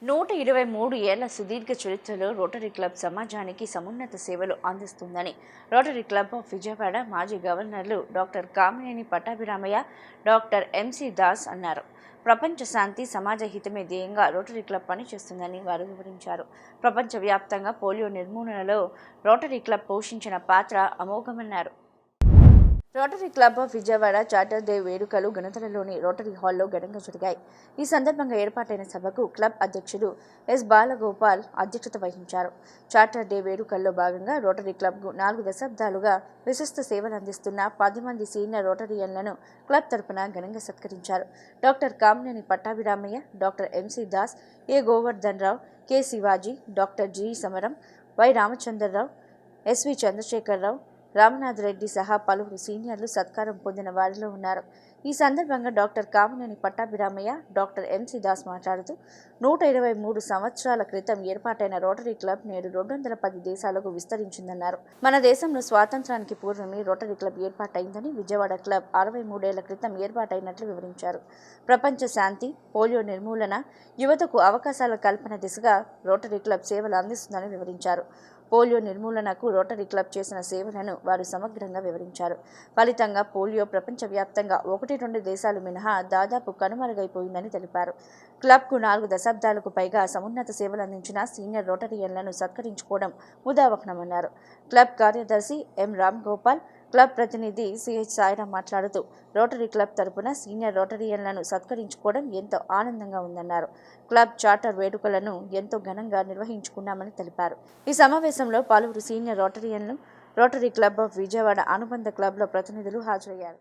123 ఏళ్ల సుదీర్ఘ చరిత్రలో రోటరీ క్లబ్ సమాజానికి సమున్నత సేవలు అందిస్తుందని రోటరీ క్లబ్ ఆఫ్ విజయవాడ మాజీ గవర్నర్లు doctor Kamineni Pattabhiramayya, doctor MC Das అన్నారు. ప్రపంచ శాంతి, సమాజ హితమే ధ్యేయంగా రోటరీ క్లబ్ పనిచేస్తుందని వారు వివరించారు. ప్రపంచవ్యాప్తంగా పోలియో నిర్మూలనలో రోటరీ క్లబ్ పోషించిన పాత్ర అమోఘమన్నారు. Rotary club of Vijayawada charter day వేడుకలు గణతలలోని రోటరీ హాల్లో ఘనంగా జరిగాయి. ఈ సందర్భంగా ఏర్పాటైన సభకు క్లబ్ అధ్యక్షుడు ఎస్ బాలగోపాల్ అధ్యక్షత వహించారు. చార్టర్ డే వేడుకల్లో భాగంగా రోటరీ క్లబ్కు 4 దశాబ్దాలుగా విశిష్ట సేవలు అందిస్తున్న 10 మంది సీనియర్ రోటరియన్లను క్లబ్ తరపున ఘనంగా సత్కరించారు. Doctor Kamineni Pattabhiramayya, doctor MC Das, A Govardhan Rao, K Shivaji, doctor G Samaram, Y Ramachandrarao, SV Chandrasekhararao, Ramanath Reddy సహా పలువురు సీనియర్లు సత్కారం పొందిన వారిలో ఉన్నారు. ఈ సందర్భంగా doctor Kamineni Pattabhiramayya, doctor MC Das మాట్లాడుతూ 123 సంవత్సరాల క్రితం ఏర్పాటైన రోటరీ క్లబ్ నేడు 210 దేశాలకు విస్తరించిందన్నారు. మన దేశంలో స్వాతంత్రానికి పూర్వమే రోటరీ క్లబ్ ఏర్పాటైందని, విజయవాడ క్లబ్ 63 ఏళ్ల క్రితం ఏర్పాటైనట్లు వివరించారు. ప్రపంచ శాంతి, పోలియో నిర్మూలన, యువతకు అవకాశాల కల్పన దిశగా రోటరీ క్లబ్ సేవలు అందిస్తుందని వివరించారు. పోలియో నిర్మూలనకు రోటరీ క్లబ్ చేసిన సేవలను వారు సమగ్రంగా వివరించారు. ఫలితంగా పోలియో ప్రపంచవ్యాప్తంగా 1-2 దేశాలు మినహా దాదాపు కనుమరుగైపోయిందని తెలిపారు. క్లబ్కు 4 దశాబ్దాలకు పైగా సమున్నత సేవలు అందించిన సీనియర్ రోటరియన్లను సత్కరించుకోవడం ముదావహమన్నారు. క్లబ్ కార్యదర్శి ఎం రామ్ గోపాల్, క్లబ్ ప్రతినిధి సిహెచ్ సాయిరాం మాట్లాడుతూ రోటరీ క్లబ్ తరపున సీనియర్ రోటరియన్లను సత్కరించుకోవడం ఎంతో ఆనందంగా ఉందన్నారు. క్లబ్ చార్టర్ వేడుకలను ఎంతో ఘనంగా నిర్వహించుకున్నామని తెలిపారు. ఈ సమావేశంలో పలువురు సీనియర్ రోటరియన్లు, రోటరీ క్లబ్ ఆఫ్ విజయవాడ అనుబంధ క్లబ్ల ప్రతినిధులు హాజరయ్యారు.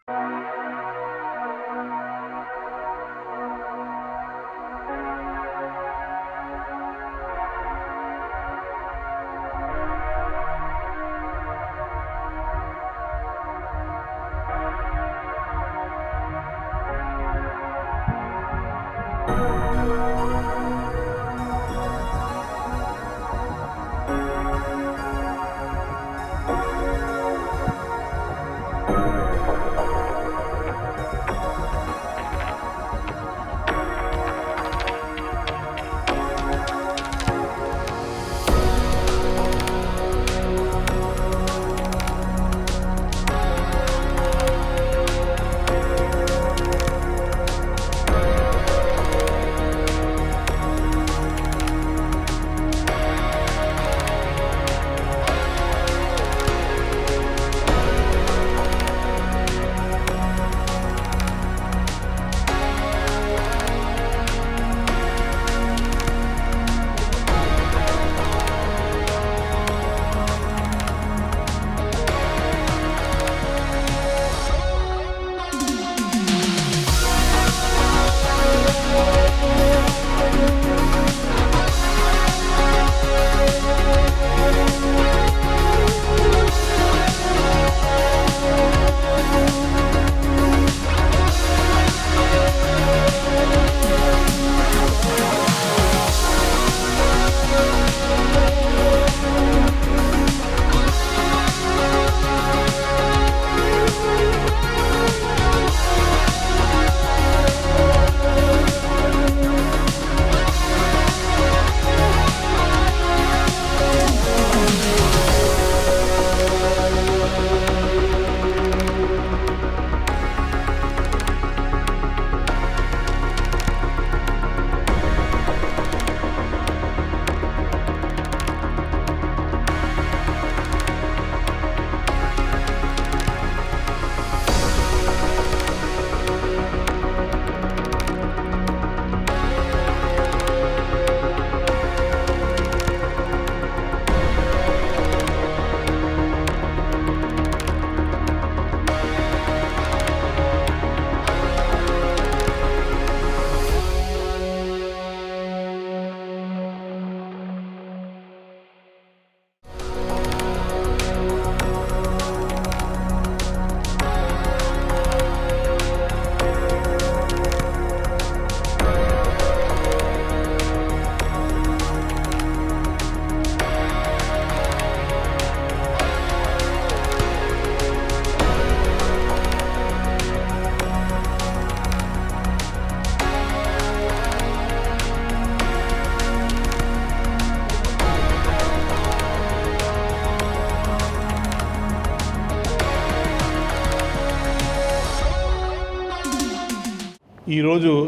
ఈరోజు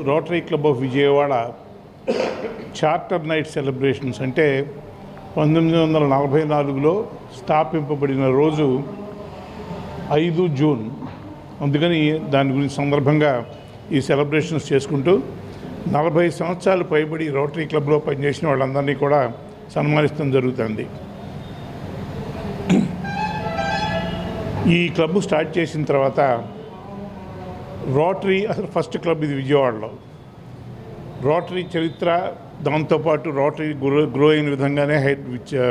Rotary club of Vijayawada charter night celebrations అంటే 1944లో స్థాపింపబడిన రోజు 5 జూన్. అందుకని దాని గురించి సందర్భంగా ఈ సెలబ్రేషన్స్ చేసుకుంటూ 40 సంవత్సరాలు పైబడి రోటరీ క్లబ్లో పనిచేసిన వాళ్ళందరినీ కూడా సన్మానిస్తూ జరుగుతుంది. ఈ క్లబ్ స్టార్ట్ చేసిన తర్వాత రోటరీ అసలు ఫస్ట్ క్లబ్ ఇది విజయవాడలో. రోటరీ చరిత్ర, దాంతోపాటు రోటరీ గ్రో అయిన విధంగానే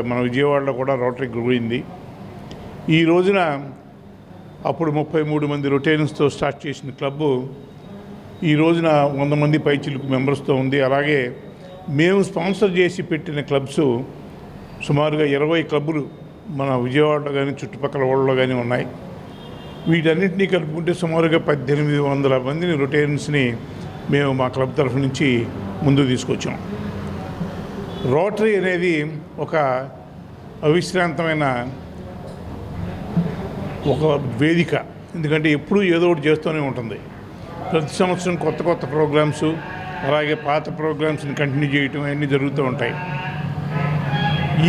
మన విజయవాడలో కూడా రోటరీ గ్రో అయింది. ఈ రోజున అప్పుడు 33 మంది రొటేరియన్స్తో స్టార్ట్ చేసిన క్లబ్బు ఈ రోజున 100 మంది పైచిలుకు మెంబర్స్తో ఉంది. అలాగే మేము స్పాన్సర్ చేసి పెట్టిన క్లబ్స్ సుమారుగా 20 క్లబ్బులు మన విజయవాడలో కానీ చుట్టుపక్కల ఊళ్ళలో కానీ ఉన్నాయి. వీటన్నింటినీ కలుపుకుంటే సుమారుగా 1800 మందిని రొటేరియన్స్ని మేము మా క్లబ్ తరఫు నుంచి ముందుకు తీసుకొచ్చాం. రోటరీ అనేది ఒక అవిశ్రాంతమైన ఒక వేదిక. ఎందుకంటే ఎప్పుడూ ఏదో ఒకటి చేస్తూనే ఉంటుంది. ప్రతి సంవత్సరం కొత్త కొత్త ప్రోగ్రామ్స్, అలాగే పాత ప్రోగ్రామ్స్ని కంటిన్యూ చేయటం అన్నీ జరుగుతూ ఉంటాయి.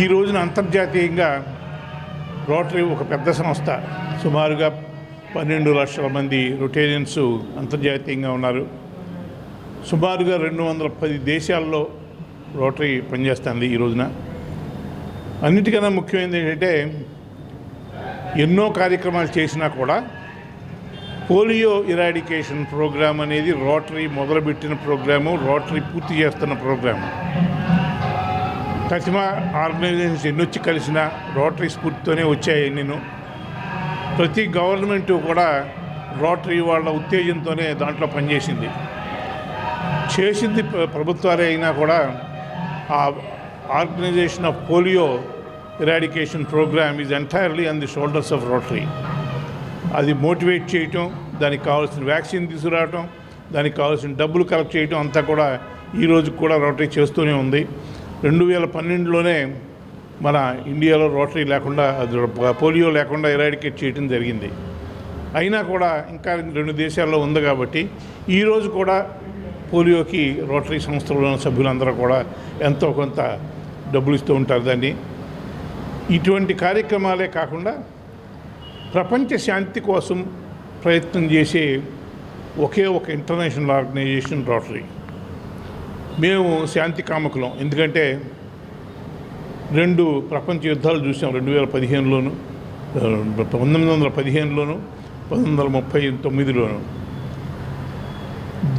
ఈ రోజున అంతర్జాతీయంగా రోటరీ ఒక పెద్ద సంస్థ. సుమారుగా 12 లక్షల మంది రొటేరియన్స్ అంతర్జాతీయంగా ఉన్నారు. సుమారుగా 210 దేశాల్లో రోటరీ పనిచేస్తుంది ఈ రోజున. అన్నిటికన్నా ముఖ్యమైనది ఏంటంటే ఎన్నో కార్యక్రమాలు చేసినా కూడా పోలియో ఇరాడికేషన్ ప్రోగ్రామ్ అనేది రోటరీ మొదలుపెట్టిన ప్రోగ్రాము, రోటరీ పూర్తి చేస్తున్న ప్రోగ్రాము. ప్రతిమ ఆర్గనైజేషన్స్ ఎన్నొచ్చి కలిసినా రోటరీ స్ఫూర్తితోనే వచ్చాయి. నేను ప్రతి గవర్నమెంటు కూడా రోటరీ వాళ్ళ ఉత్తేజంతోనే దాంట్లో పనిచేసింది. చేసింది ప్రభుత్వాలే అయినా కూడా ఆ organisation of polio eradication programme is entirely on the shoulders of Rotary. అది మోటివేట్ చేయటం, దానికి కావాల్సిన వ్యాక్సిన్ తీసుకురావటం, దానికి కావాల్సిన డబ్బులు కలెక్ట్ చేయటం అంతా కూడా ఈరోజు కూడా రోటరీ చేస్తూనే ఉంది. 2012లోనే మన ఇండియాలో రోటరీ లేకుండా, పోలియో లేకుండా ఎరాడికేట్ చేయడం జరిగింది. అయినా కూడా ఇంకా 2 దేశాల్లో ఉంది కాబట్టి ఈరోజు కూడా పోలియోకి రోటరీ సంస్థలోని సభ్యులందరూ కూడా ఎంతో కొంత డబ్బులు ఇస్తూ ఉంటారు. దాన్ని ఇటువంటి కార్యక్రమాలే కాకుండా ప్రపంచ శాంతి కోసం ప్రయత్నం చేసే ఒకే ఒక ఇంటర్నేషనల్ ఆర్గనైజేషన్ రోటరీ. మేము శాంతి కాముకులం. ఎందుకంటే 2 ప్రపంచ యుద్ధాలు చూసాం, 2015లోను, 1915లోను, 1939లోను.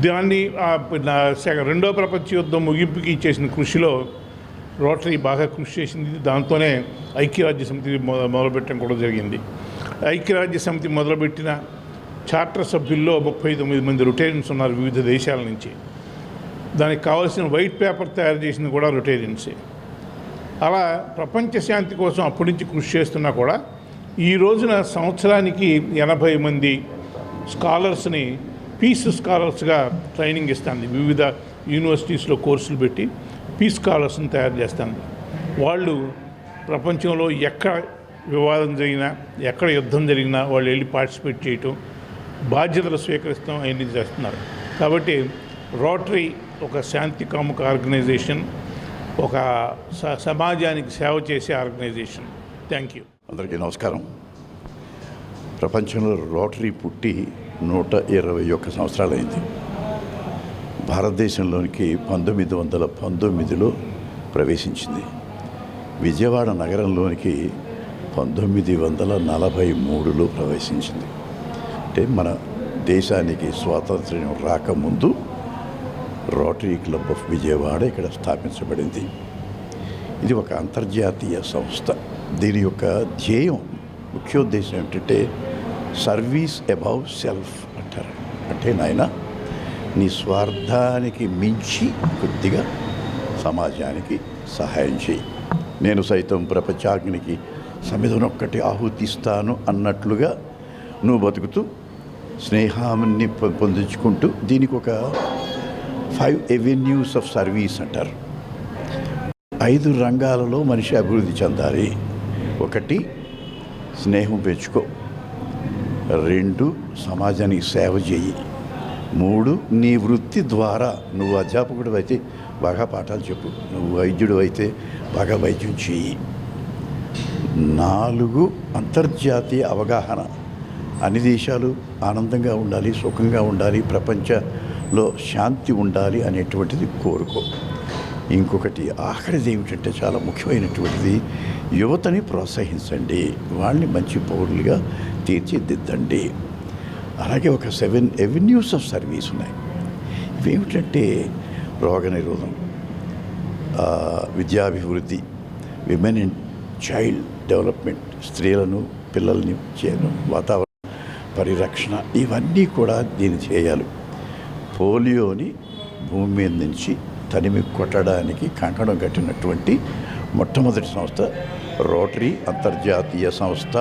దాన్ని రెండో ప్రపంచ యుద్ధం ముగింపుకి చేసిన కృషిలో రోటరీ బాగా కృషి చేసింది. దాంతోనే ఐక్యరాజ్య సమితి మొదలుపెట్టడం కూడా జరిగింది. ఐక్యరాజ్య సమితి మొదలుపెట్టిన చార్టర్ సభ్యుల్లో 39 మంది రొటేరియన్స్ ఉన్నారు వివిధ దేశాల నుంచి. దానికి కావాల్సిన వైట్ పేపర్ తయారు చేసింది కూడా రొటేరియన్సే. అలా ప్రపంచ శాంతి కోసం అప్పటి నుంచి కృషి చేస్తున్నా కూడా ఈ రోజున సంవత్సరానికి 80 మంది స్కాలర్స్ని పీస్ స్కాలర్స్గా ట్రైనింగ్ ఇస్తుంది. వివిధ యూనివర్సిటీస్లో కోర్సులు పెట్టి పీస్ స్కాలర్స్ని తయారు చేస్తుంది. వాళ్ళు ప్రపంచంలో ఎక్కడ వివాదం జరిగినా, ఎక్కడ యుద్ధం జరిగినా వాళ్ళు వెళ్ళి పార్టిసిపేట్ చేయటం, బాధ్యతలు స్వీకరిస్తాం, అవన్నీ చేస్తున్నారు. కాబట్టి రోటరీ ఒక శాంతి కాముక ఆర్గనైజేషన్, ఒక సమాజానికి సేవ చేసే ఆర్గనైజేషన్. Thank you. అందరికీ నమస్కారం. ప్రపంచంలో రోటరీ పుట్టి 121 సంవత్సరాలైంది. భారతదేశంలోనికి 1919లో ప్రవేశించింది. విజయవాడ నగరంలోనికి 1943లో ప్రవేశించింది. అంటే మన దేశానికి స్వాతంత్ర్యం రాకముందు రోటరీ క్లబ్ ఆఫ్ విజయవాడ ఇక్కడ స్థాపించబడింది. ఇది ఒక అంతర్జాతీయ సంస్థ. దీని యొక్క ధ్యేయం, ముఖ్యోద్దేశం ఏంటంటే సర్వీస్ అబౌవ్ సెల్ఫ్ అంటారు. అంటే నాయన నీ స్వార్థానికి మించి కొద్దిగా సమాజానికి సహాయం చేయి. నేను సైతం ప్రపంచాగ్నికి సమిధనొక్కటి ఆహుతిస్తాను అన్నట్లుగా నువ్వు బతుకుతూ స్నేహాన్ని పొందించుకుంటూ, దీనికి ఒక 5 avenues ఆఫ్ సర్వీస్ అంటారు. 5 రంగాలలో మనిషి అభివృద్ధి చెందాలి. 1 స్నేహం పెంచుకో, 2 సమాజానికి సేవ చేయి, 3 నీ వృత్తి ద్వారా, నువ్వు అధ్యాపకుడు అయితే బాగా పాఠాలు చెప్పు, నువ్వు వైద్యుడు అయితే బాగా వైద్యం చేయి, 4 అంతర్జాతీయ అవగాహన, అన్ని దేశాలు ఆనందంగా ఉండాలి, సుఖంగా ఉండాలి, ప్రపంచంలో శాంతి ఉండాలి అనేటువంటిది కోరుకో. ఇంకొకటి ఆఖరిది ఏమిటంటే చాలా ముఖ్యమైనటువంటిది, యువతని ప్రోత్సహించండి, వాళ్ళని మంచి పౌరులుగా తీర్చిదిద్దండి. అలాగే ఒక 7 avenues ఆఫ్ సర్వీస్ ఉన్నాయి. ఇవేమిటంటే రోగనిరోధం, విద్యాభివృద్ధి, విమెన్ అండ్ చైల్డ్ డెవలప్మెంట్, స్త్రీలను పిల్లల్ని చేయడం, వాతావరణ పరిరక్షణ, ఇవన్నీ కూడా దీన్ని చేయాలి. పోలియోని భూమి మీద నుంచి తనిమి కొట్టడానికి కంకణం కట్టినటువంటి మొట్టమొదటి సంస్థ రోటరీ అంతర్జాతీయ సంస్థ.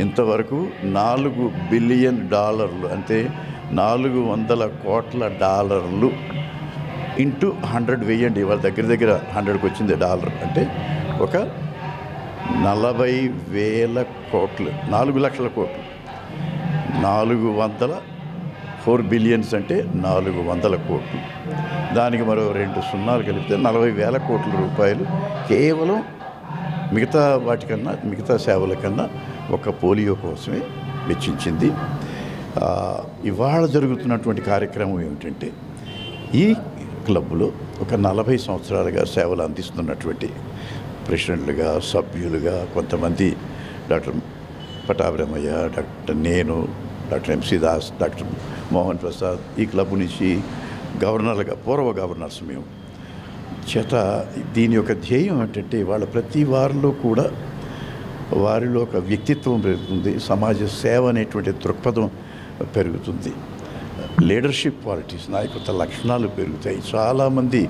ఇంతవరకు $4 బిలియన్ అంటే $400 కోట్ల ఇంటూ 100 వేయండి. వాళ్ళ దగ్గర 100కి వచ్చింది డాలర్. అంటే ఒక 40,000 కోట్లు, 4 లక్షల కోట్లు. 400 బిలియన్స్ అంటే 400 కోట్లు. దానికి మరో 2 సున్నాలు కలిపితే 40,000 కోట్ల రూపాయలు కేవలం మిగతా వాటికన్నా, మిగతా సేవల కన్నా ఒక పోలియో కోసమే వెచ్చించింది. ఇవాళ జరుగుతున్నటువంటి కార్యక్రమం ఏమిటంటే, ఈ క్లబ్లో ఒక 40 సంవత్సరాలుగా సేవలు అందిస్తున్నటువంటి ప్రెసిడెంట్లుగా, సభ్యులుగా కొంతమంది, డాక్టర్ పటాభిరామయ్య, నేను, doctor MC Das, doctor Mohan Prasad, ఈ క్లబ్ నుంచి గవర్నర్లుగా పూర్వ గవర్నర్స్ మేము చేత దీని యొక్క ధ్యేయం ఏంటంటే వాళ్ళ ప్రతి వారిలో కూడా వారిలో ఒక వ్యక్తిత్వం పెరుగుతుంది, సమాజ సేవ అనేటువంటి దృక్పథం పెరుగుతుంది, లీడర్షిప్ క్వాలిటీస్ నాయకత్వ లక్షణాలు పెరుగుతాయి. చాలామంది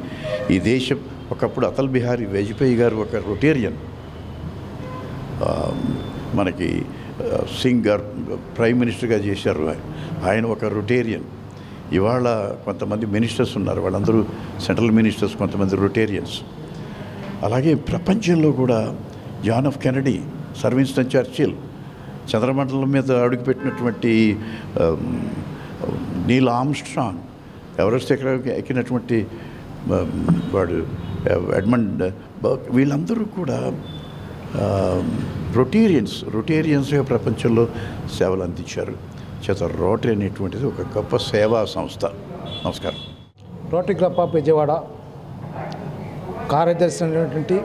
ఈ దేశం ఒకప్పుడు అటల్ బిహారీ వాజ్పేయి గారు ఒక రొటేరియన్, మనకి సింగ్ గారు ప్రైమ్ మినిస్టర్గా చేశారు, ఆయన ఒక రొటేరియన్. ఇవాళ కొంతమంది మినిస్టర్స్ ఉన్నారు, వాళ్ళందరూ సెంట్రల్ మినిస్టర్స్, కొంతమంది రొటేరియన్స్. అలాగే ప్రపంచంలో కూడా John F Kennedy, sir Winston Churchill, చంద్రమండలం మీద అడుగుపెట్టినటువంటి నీల్ ఆర్మ్స్ట్రాంగ్, ఎవరెస్ట్ ఎక్కినటువంటి వాడు ఎడ్మండ్ బర్క్, వీళ్ళందరూ కూడా రొటేరియన్స్గా ప్రపంచంలో సేవలు అందించారు. చేత రోటరీ అనేటువంటిది ఒక గొప్ప సేవా సంస్థ. నమస్కారం. రోటరీ క్లబ్ ఆఫ్ విజయవాడ కార్యదర్శి అయినటువంటి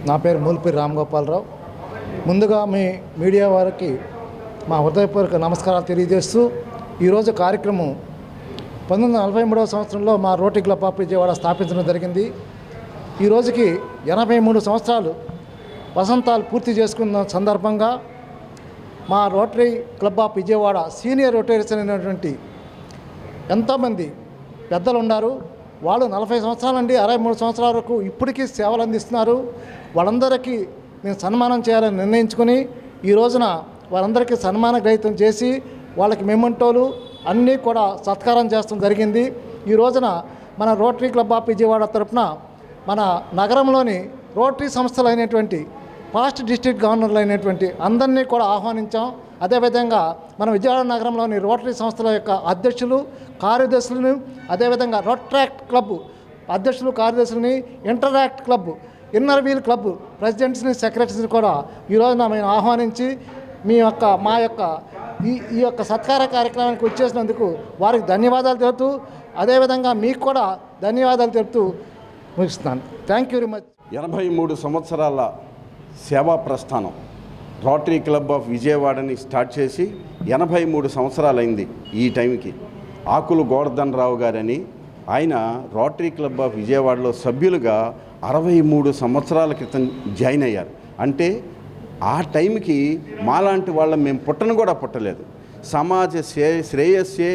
నా పేరు మూల్పూరి రామగోపాలరావు. ముందుగా మీ మీడియా వారికి మా హృదయపూర్వక నమస్కారాలు తెలియజేస్తూ, ఈరోజు కార్యక్రమం 1943వ సంవత్సరంలో మా రోటరీ క్లబ్ ఆఫ్ విజయవాడ స్థాపించడం జరిగింది. ఈ రోజుకి 83 సంవత్సరాలు వసంతాలు పూర్తి చేసుకున్న సందర్భంగా మా Rotary club of Vijayawada senior Rotaries అయినటువంటి ఎంతోమంది పెద్దలు ఉన్నారు. వాళ్ళు 40 సంవత్సరాల నుండి 63 సంవత్సరాల వరకు ఇప్పటికీ సేవలు అందిస్తున్నారు. వాళ్ళందరికీ నేను సన్మానం చేయాలని నిర్ణయించుకొని ఈ రోజున వారందరికీ సన్మాన గ్రహీతం చేసి వాళ్ళకి మెమెంటోలు అన్నీ కూడా సత్కారం చేయడం జరిగింది. ఈ రోజున మన రోటరీ క్లబ్ ఆఫ్ విజయవాడ తరఫున మన నగరంలోని రోటరీ సంస్థలు అయినటువంటి పాస్ట్ డిస్ట్రిక్ట్ గవర్నర్లు అయినటువంటి అందరినీ కూడా ఆహ్వానించాం. అదేవిధంగా మన విజయవాడ నగరంలోని రోటరీ సంస్థల యొక్క అధ్యక్షులు, కార్యదర్శులను, అదేవిధంగా రోట్రాక్ట్ క్లబ్ అధ్యక్షులు, కార్యదర్శులని, Interact club, Inner Wheel club ప్రెసిడెంట్స్ని, సెక్రటరీస్ని కూడా ఈరోజున మేము ఆహ్వానించి మా యొక్క ఈ యొక్క సత్కార కార్యక్రమానికి వచ్చేసినందుకు వారికి ధన్యవాదాలు తెలుపుతూ, అదేవిధంగా మీకు కూడా ధన్యవాదాలు తెలుపుతూ ముగిస్తున్నాను. Thank you very much. 83 సంవత్సరాల సేవా ప్రస్థానం రోటరీ క్లబ్ ఆఫ్ విజయవాడని స్టార్ట్ చేసి 83 సంవత్సరాలైంది. ఈ టైంకి ఆకులు గోవర్ధన్ రావు గారని ఆయన రోటరీ క్లబ్ ఆఫ్ విజయవాడలో సభ్యులుగా 63 సంవత్సరాల క్రితం జాయిన్ అయ్యారు. అంటే ఆ టైంకి మాలాంటి వాళ్ళం మేము పుట్టలేదు. సమాజ శ్రేయస్సే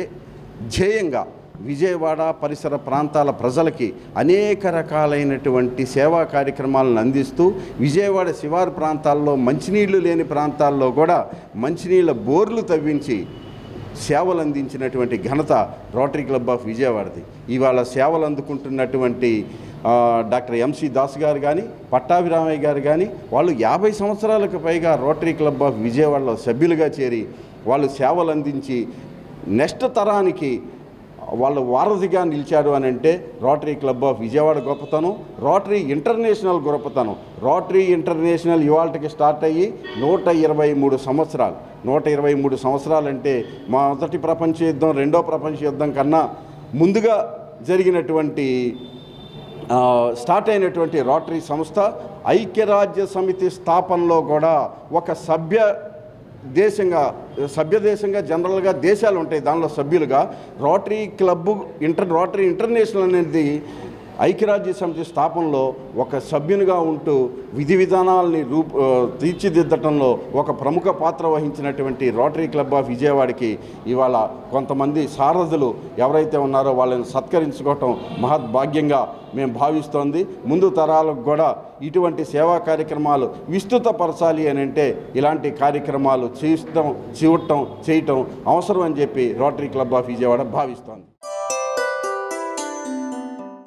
ధ్యేయంగా విజయవాడ పరిసర ప్రాంతాల ప్రజలకి అనేక రకాలైనటువంటి సేవా కార్యక్రమాలను అందిస్తూ విజయవాడ శివారు ప్రాంతాల్లో మంచినీళ్లు లేని ప్రాంతాల్లో కూడా మంచినీళ్ళ బోర్లు తవ్వించి సేవలు అందించినటువంటి ఘనత రోటరీ క్లబ్ ఆఫ్ విజయవాడది. ఇవాళ సేవలు అందుకుంటున్నటువంటి డాక్టర్ ఎంసీ దాస్ గారు కానీ, పట్టాభిరామయ్య గారు కానీ, వాళ్ళు 50 సంవత్సరాలకు పైగా రోటరీ క్లబ్ ఆఫ్ విజయవాడలో సభ్యులుగా చేరి వాళ్ళు సేవలు అందించి నెక్స్ట్ తరానికి వాళ్ళు వారధిగా నిలిచారు అని అంటే రోటరీ క్లబ్ ఆఫ్ విజయవాడ గొప్పతనం, రోటరీ ఇంటర్నేషనల్ గొప్పతనం. రోటరీ ఇంటర్నేషనల్ ఇవాళకి స్టార్ట్ అయ్యి 123 సంవత్సరాలు. 123 సంవత్సరాలు అంటే మొదటి ప్రపంచ యుద్ధం, రెండో ప్రపంచ యుద్ధం కన్నా ముందుగా జరిగినటువంటి స్టార్ట్ అయినటువంటి రోటరీ సంస్థ ఐక్యరాజ్య సమితి స్థాపనలో కూడా ఒక సభ్య దేశంగా జనరల్గా దేశాలు ఉంటాయి, దానిలో సభ్యులుగా రోటరీ క్లబ్బు రోటరీ ఇంటర్నేషనల్ అనేది ఐక్యరాజ్య సమితి స్థాపనలో ఒక సభ్యునిగా ఉంటూ విధి విధానాలని తీర్చిదిద్దటంలో ఒక ప్రముఖ పాత్ర వహించినటువంటి రోటరీ క్లబ్ ఆఫ్ విజయవాడకి ఇవాళ కొంతమంది సారథులు ఎవరైతే ఉన్నారో వాళ్ళని సత్కరించుకోవటం మహద్భాగ్యంగా మేము భావిస్తోంది. ముందు తరాలకు కూడా ఇటువంటి సేవా కార్యక్రమాలు విస్తృతపరచాలి అని అంటే ఇలాంటి కార్యక్రమాలు చేయటం అవసరం అని చెప్పి రోటరీ క్లబ్ ఆఫ్ విజయవాడ భావిస్తోంది.